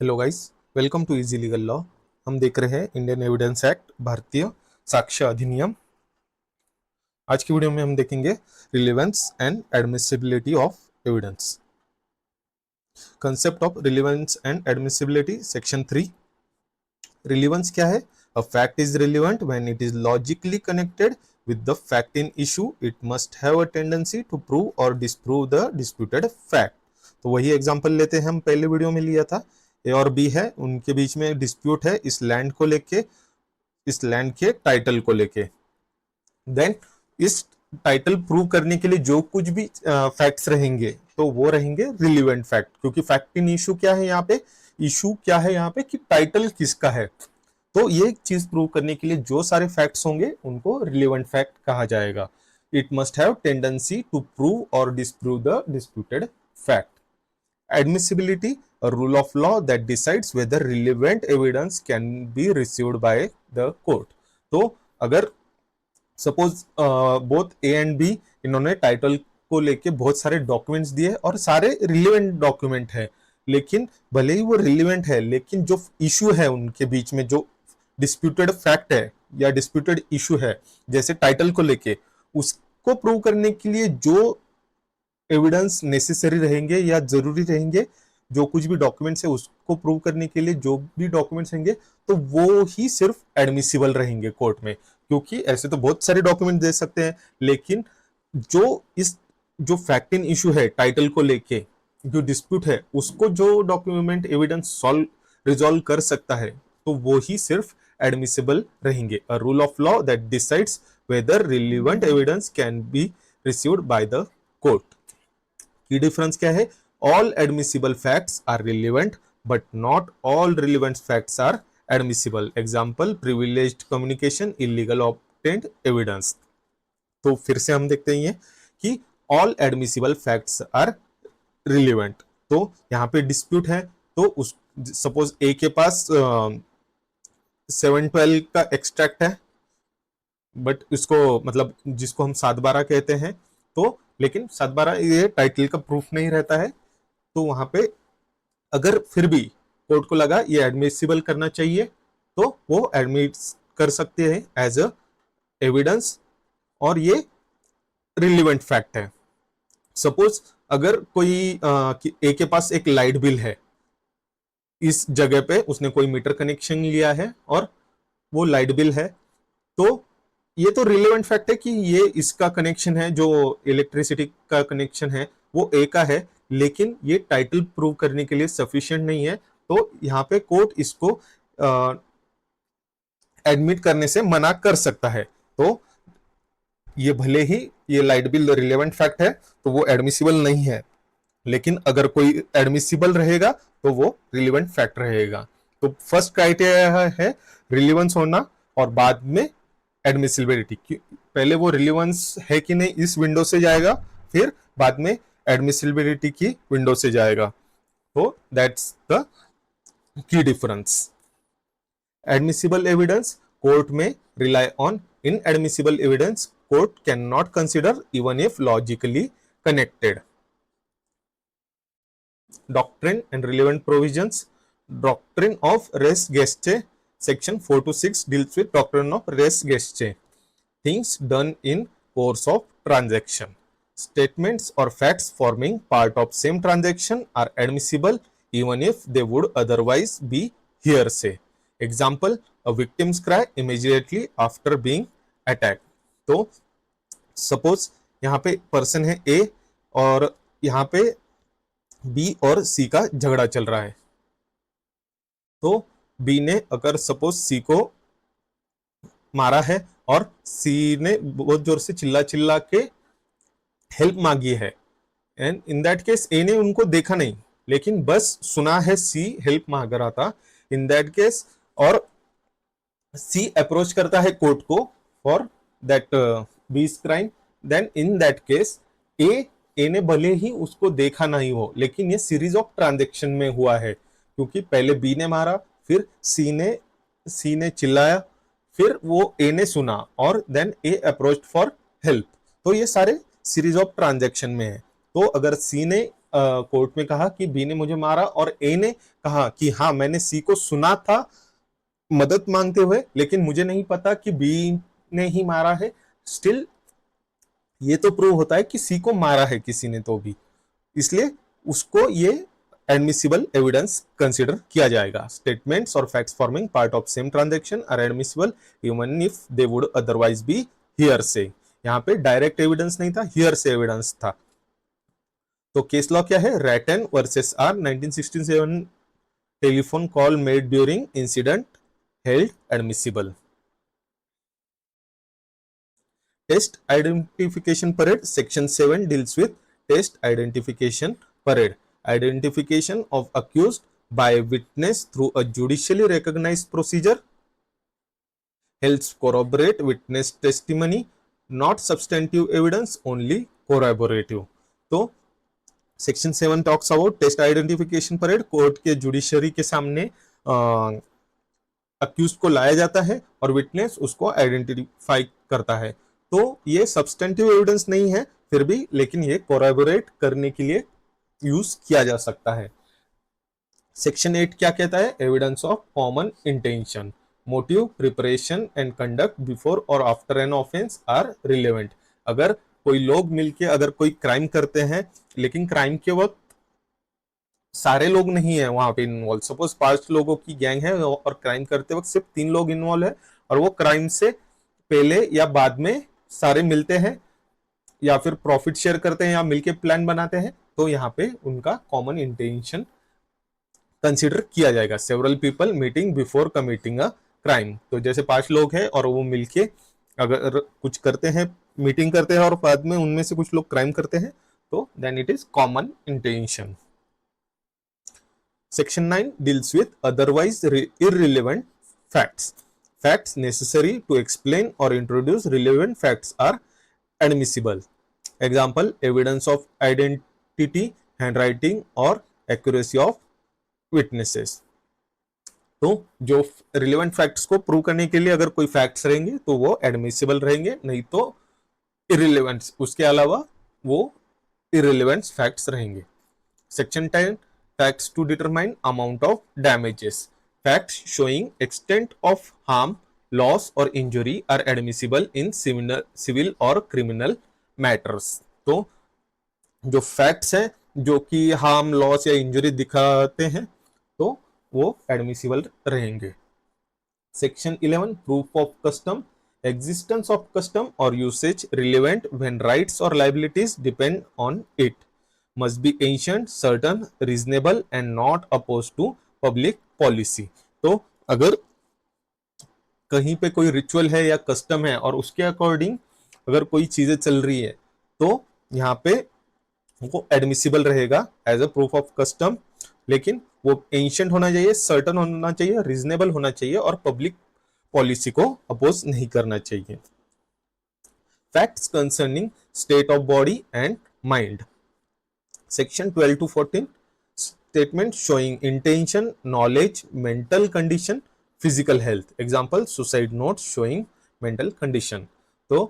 Hello guys, welcome to easy legal law. हम देख रहे हैं इंडियन एविडेंस एक्ट, भारतीय साक्ष्य अधिनियम। आज की वीडियो में हम देखेंगे relevance and admissibility of evidence. Concept of relevance and admissibility, section 3। Relevance क्या है? A fact is relevant when it is logically connected with the fact in issue. It must have a tendency to prove or disprove the disputed fact. तो वही example लेते हैं, हम पहले video में लिया था। ए और बी है, उनके बीच में डिस्प्यूट है इस लैंड को लेके, इस लैंड के टाइटल को लेके। देन इस टाइटल प्रूव करने के लिए जो कुछ भी फैक्ट्स रहेंगे तो वो रहेंगे रिलीवेंट फैक्ट, क्योंकि फैक्ट इन इशू क्या है यहाँ पे? इशू क्या है यहाँ पे कि टाइटल किसका है। तो ये चीज प्रूव करने के लिए जो सारे फैक्ट्स होंगे उनको रिलेवेंट फैक्ट कहा जाएगा। It must have tendency to prove और disprove the disputed fact. Admissibility, a rule of law that decides whether relevant evidence can be received by the court. तो अगर suppose both A and B, इन्होंने title को लेके बहुत सारे documents दिए और सारे रिलेवेंट डॉक्यूमेंट है, लेकिन भले ही वो रिलेवेंट है, लेकिन जो इशू है उनके बीच में, जो डिस्प्यूटेड फैक्ट है या डिस्प्यूटेड इशू है, जैसे टाइटल को लेके, उसको प्रूव करने के लिए जो एविडेंस नेसेसरी रहेंगे या जरूरी रहेंगे, जो कुछ भी डॉक्यूमेंट्स है उसको प्रूव करने के लिए जो भी डॉक्यूमेंट्स रहेंगे, तो वो ही सिर्फ एडमिसिबल रहेंगे कोर्ट में। क्योंकि ऐसे तो बहुत सारे डॉक्यूमेंट दे सकते हैं, लेकिन जो फैक्ट इन इशू है टाइटल को लेके, जो डिस्प्यूट है, उसको जो डॉक्यूमेंट एविडेंस सॉल्व रिजॉल्व कर सकता है, तो वो ही सिर्फ एडमिसिबल रहेंगे। A rule of law that decides whether relevant evidence can be received by the court. की डिफरेंस क्या है? All admissible facts are relevant but not all relevant facts are admissible. Example, privileged communication, illegal obtained evidence. तो फिर से हम देखते हैं कि all admissible facts are relevant. तो यहाँ पे डिस्प्यूट है, तो उस सपोज ए के पास 712 का एक्सट्रैक्ट है, बट इसको मतलब जिसको हम 712 कहते हैं, तो लेकिन 712 ये टाइटल का प्रूफ नहीं रहता है। तो वहां पे अगर फिर भी कोर्ट को लगा ये एडमिसिबल करना चाहिए, तो वो एडमिट कर सकते हैं एज अ एविडेंस, और ये रिलीवेंट फैक्ट है। सपोज अगर कोई ए के पास एक लाइट बिल है, इस जगह पे उसने कोई मीटर कनेक्शन लिया है और वो लाइट बिल है, तो ये तो रिलेवेंट फैक्ट है कि ये इसका कनेक्शन है, जो इलेक्ट्रिसिटी का कनेक्शन है वो ए का है, लेकिन ये टाइटल प्रूव करने के लिए सफिशिएंट नहीं है। तो यहाँ पे कोर्ट इसको एडमिट करने से मना कर सकता है। तो ये भले ही ये लाइट बिल रिलेवेंट फैक्ट है, तो वो एडमिसिबल नहीं है, लेकिन अगर कोई एडमिसिबल रहेगा तो वो रिलेवेंट फैक्ट रहेगा। तो फर्स्ट क्राइटेरिया है रिलेवेंस होना, और बाद में एडमिसिबिलिटी। पहले वो रिलेवेंस है कि नहीं इस विंडो से जाएगा, फिर बाद में एडमिसिबिलिटी की विंडो से जाएगा। तो that's the key difference. Admissible evidence court में rely on, inadmissible evidence court can not consider even if logically connected. Doctrine and relevant provisions. Doctrine of res gestae, section 4 to 6 deals with doctrine of res gestae, things done in course of transaction. Statements or facts forming part of same transaction are admissible even if they would otherwise be hearsay. Example, a victim's cry immediately after being attacked. तो suppose यहाँ पे person है ए, और यहाँ पे B और सी का झगड़ा चल रहा है। तो बी ने अगर सपोज सी को मारा है और सी ने बहुत जोर से चिल्ला चिल्ला के हेल्प मांगी है, and in that case A ने उनको देखा नहीं, लेकिन बस सुना है सी हेल्प मांग रहा था। इन दैट केस, और सी अप्रोच करता है कोर्ट को फॉर दैट बीस crime, then in that case A ने भले ही उसको देखा नहीं हो, लेकिन ये सीरीज ऑफ ट्रांजेक्शन में हुआ है, क्योंकि पहले बी ने मारा, फिर सी ने चिल्लाया, फिर वो ए ने सुना, और then A approach for help. तो ये सारे सीरीज ऑफ ट्रांजेक्शन में है। तो अगर सी ने कोर्ट में कहा कि बी ने मुझे मारा, और ए ने कहा कि हाँ मैंने सी को सुना था मदद मांगते हुए, लेकिन मुझे नहीं पता कि बी ने ही मारा है, स्टिल ये तो प्रूव होता है कि सी को मारा है किसी ने तो भी, इसलिए उसको ये एडमिसिबल एविडेंस कंसिडर किया जाएगा। स्टेटमेंट्स और facts forming part of same transaction are admissible even if they would otherwise be hearsay. यहाँ पे डायरेक्ट एविडेंस नहीं था, हियरसे एविडेंस था। तो केस लॉ क्या है? Ratten versus R 1967 telephone call made during incident held admissible. Test identification parade section 7 deals with test identification parade. Identification of accused by witness through a judicially recognized procedure helps corroborate witness testimony, not substantive evidence, only corroborative. तो section 7 talks about test identification parade. Court के judiciary के सामने accused को लाया जाता है और witness उसको आइडेंटिफाई करता है। तो ये सब्सटेंटिव एविडेंस नहीं है फिर भी, लेकिन ये कोरैबोरेट करने के लिए यूज किया जा सकता है। सेक्शन 8 क्या कहता है? Evidence of common intention, motive, preparation and conduct before और after an offence are relevant. अगर कोई लोग मिलके अगर कोई क्राइम करते हैं, लेकिन क्राइम के वक्त सारे लोग नहीं है वहां पे इन्वॉल्व, सपोज 5 लोगों की गैंग है और क्राइम करते वक्त सिर्फ 3 लोग इन्वॉल्व है, और वो क्राइम से पहले या बाद में सारे मिलते हैं या फिर प्रॉफिट शेयर करते हैं या मिलके प्लान बनाते हैं, तो यहाँ पे उनका कॉमन इंटेंशन कंसीडर किया जाएगा। Several people meeting before committing a crime, तो जैसे 5 लोग हैं और वो मिलके अगर कुछ करते हैं, मीटिंग करते हैं और बाद में उनमें से कुछ लोग क्राइम करते हैं, तो then it is common intention. Section 9 deals with otherwise irrelevant facts. Facts necessary to explain or introduce relevant facts are admissible. Example, evidence of identity, handwriting or accuracy of witnesses. तो जो relevant facts को prove करने के लिए अगर कोई facts रहेंगे तो वो admissible रहेंगे, नहीं तो irrelevant, उसके अलावा वो irrelevant facts रहेंगे। Section 10 facts to determine amount of damages. Facts showing extent of harm, loss or injury are admissible in civil or criminal matters. तो जो facts हैं जो कि harm, loss या injury दिखाते हैं तो वो admissible रहेंगे। Section 11 proof of custom. Existence of custom or usage relevant when rights or liabilities depend on it. Must be ancient, certain, reasonable and not opposed to public policy. तो अगर कहीं पे कोई रिचुअल है या कस्टम है और उसके अकॉर्डिंग अगर कोई चीजें चल रही है तो यहाँ पे वो एडमिसिबल रहेगा as a proof of custom, लेकिन वो एंशिएंट होना चाहिए, सर्टन होना चाहिए, रीजनेबल होना चाहिए और पब्लिक पॉलिसी को अपोज नहीं करना चाहिए। Facts concerning state of body and mind. Section 12 to 14 statement showing intention, knowledge, mental condition, physical health. Example, suicide notes showing mental condition. तो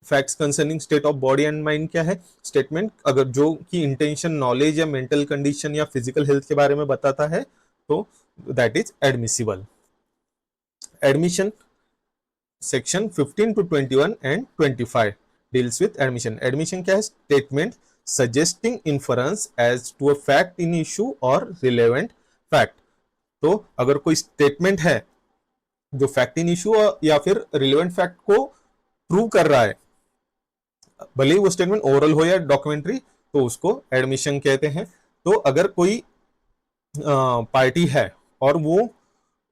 facts concerning state of body and mind क्या है? Statement अगर जो कि intention, knowledge या mental condition या physical health के बारे में बताता है तो that is admissible. Admission section 15 to 21 and 25 deals with admission. Admission क्या है? Statement suggesting inference as to a fact in issue or relevant fact. तो अगर कोई स्टेटमेंट है जो फैक्ट इन इश्यू या फिर रिलेवेंट फैक्ट को प्रूव कर रहा है, भले ही वो स्टेटमेंट ओरल हो या डॉक्यूमेंट्री, तो उसको एडमिशन कहते हैं। तो अगर कोई पार्टी है और वो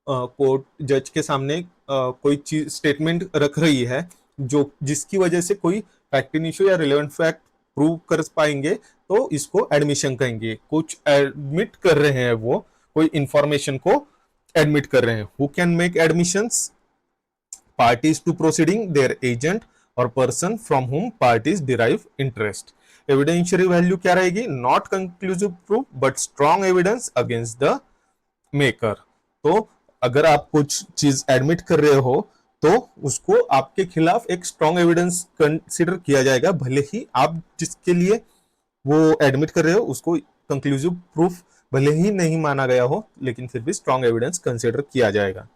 कोर्ट जज के सामने कोई चीज स्टेटमेंट रख रही है जो जिसकी वजह से कोई फैक्ट इन इश्यू या रिलेवेंट फैक्ट प्रूव कर पाएंगे तो इसको एडमिशन कहेंगे। कुछ एडमिट कर रहे हैं, वो कोई इंफॉर्मेशन को एडमिट कर रहे हैं। Who can make admissions? Parties to proceeding, their agent और person from whom parties derive interest. Evidentiary value क्या रहेगी? Not conclusive proof but strong evidence against the maker. तो अगर आप कुछ चीज एडमिट कर रहे हो तो उसको आपके खिलाफ एक स्ट्रॉन्ग एविडेंस कंसीडर किया जाएगा, भले ही आप जिसके लिए वो एडमिट कर रहे हो उसको कंक्लूसिव प्रूफ भले ही नहीं माना गया हो, लेकिन फिर भी स्ट्रॉन्ग एविडेंस कंसिडर किया जाएगा।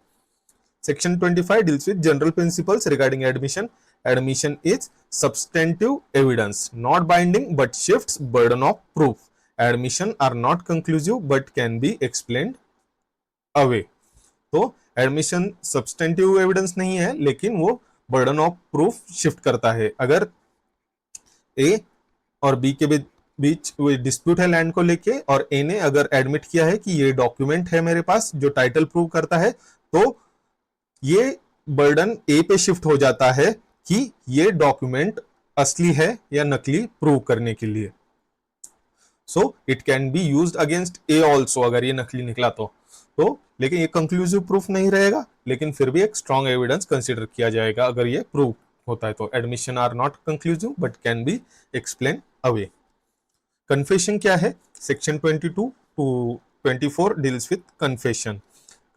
Section 25 deals with general principles regarding admission. Admission is substantive evidence, not binding, but shifts burden of proof. Admission are not conclusive but can be explained away. तो एडमिशन सब्सटेंटिव एविडेंस नहीं है, लेकिन वो burden of proof shift करता है। अगर ए और B के बीच डिस्प्यूट है लैंड को लेके, और ए ने अगर एडमिट किया है कि ये डॉक्यूमेंट है मेरे पास जो टाइटल प्रूव करता है, तो ये बर्डन ए पे शिफ्ट हो जाता है कि ये डॉक्यूमेंट असली है या नकली प्रूव करने के लिए। So it can be used against A also, अगर ये नकली निकला तो लेकिन ये कंक्लूसिव प्रूफ नहीं रहेगा, लेकिन फिर भी एक स्ट्रॉन्ग एविडेंस कंसिडर किया जाएगा अगर ये प्रूव होता है तो। Admission are not conclusive but can be explain away. Confession क्या है? Section 22 to 24 deals with confession.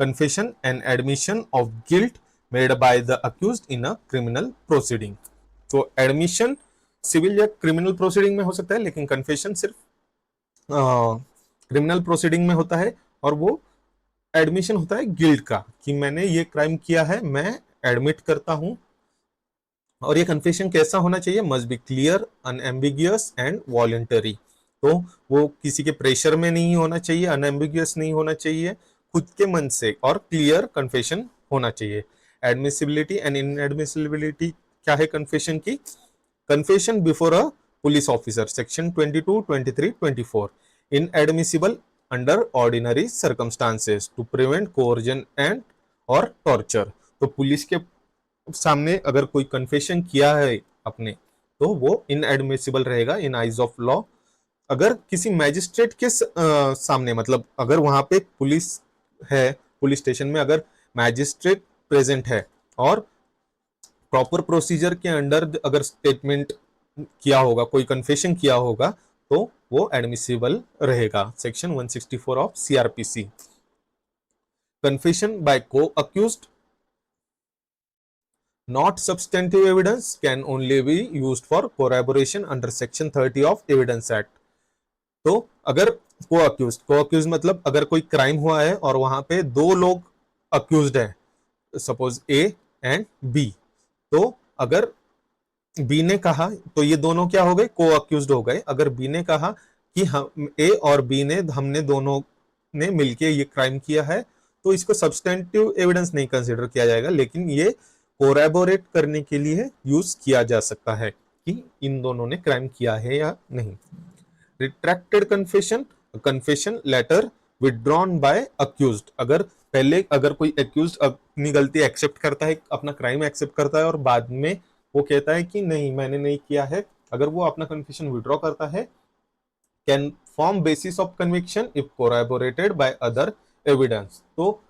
Confession and admission of guilt made by the accused in a criminal proceeding. तो एडमिशन सिविल या criminal proceeding में हो सकता है, लेकिन confession सिर्फ क्रिमिनल प्रोसीडिंग में होता है, और वो एडमिशन होता है गिल्ट का, कि मैंने ये क्राइम किया है, मैं एडमिट करता हूं। और ये कन्फेशन कैसा होना चाहिए? Must be clear, unambiguous and voluntary. तो वो किसी के प्रेशर में नहीं होना चाहिए, अनएम्बिगियस नहीं होना चाहिए, खुद के मन से, और क्लियर कन्फेशन होना चाहिए। एडमिसिबिलिटी एंड इनएडमिसिबिलिटी क्या है कन्फेशन की? Confession before a police officer, section 22, 23, 24, inadmissible under ordinary circumstances to prevent coercion and और टॉर्चर। तो पुलिस के सामने अगर कोई कन्फेशन किया है अपने, तो वो इनएडमिसिबल रहेगा इन आइज ऑफ लॉ। अगर किसी मैजिस्ट्रेट के सामने, मतलब अगर वहां पे पुलिस है, पुलिस स्टेशन में अगर मैजिस्ट्रेट प्रेजेंट है और प्रॉपर प्रोसीजर के अंडर अगर स्टेटमेंट किया होगा, कोई कन्फेशन किया होगा, तो वो एडमिसिबल रहेगा। Section 164 of CrPC. Confession by co-accused not substantive evidence can only be used for corroboration under section 30 of evidence act. तो अगर को अक्यूज मतलब अगर कोई क्राइम हुआ है और वहां पे दो लोग अक्यूज्ड है, सपोज ए एंड बी, तो अगर बी ने कहा, तो ये दोनों क्या हो गए? को अक्यूज्ड हो गए। अगर बी ने कहा कि हम ए और बी ने, हमने दोनों ने मिलके ये क्राइम किया है, तो इसको सब्सटेंटिव एविडेंस नहीं कंसिडर किया जाएगा, लेकिन ये कोरैबोरेट करने के लिए यूज किया जा सकता है कि इन दोनों ने क्राइम किया है या नहीं। Retracted confession, confession later withdrawn by accused. अगर कोई अक्यूज्ड अपनी गलती एक्सेप्ट करता है, अपना क्राइम एक्सेप्ट करता है, और बाद में वो कहता है कि नहीं मैंने नहीं किया है, अगर वो अपना कन्फेशन विथड्रॉ करता है, can form basis of conviction if corroborated by other evidence. तो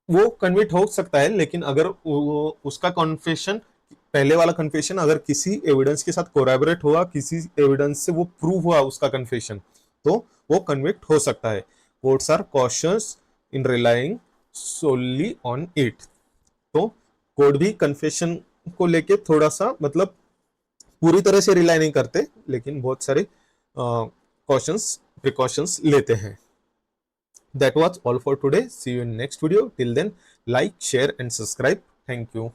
वो कन्विट हो सकता है, लेकिन अगर उसका कन्फेशन, पहले वाला कन्फेशन अगर किसी एविडेंस के साथ कोरैबोरेट हुआ, किसी एविडेंस से वो प्रूव हुआ उसका कन्फेशन, तो वो कन्विक्ट हो सकता है। Courts are cautious in relying solely on it. तो कोर्ट भी कन्फेशन को लेके थोड़ा सा, मतलब पूरी तरह से रिलाई नहीं करते, लेकिन बहुत सारे कॉशंस, प्रिकॉशंस लेते हैं। That was all for today. See you in next video. Till then, like, share and subscribe. Thank you.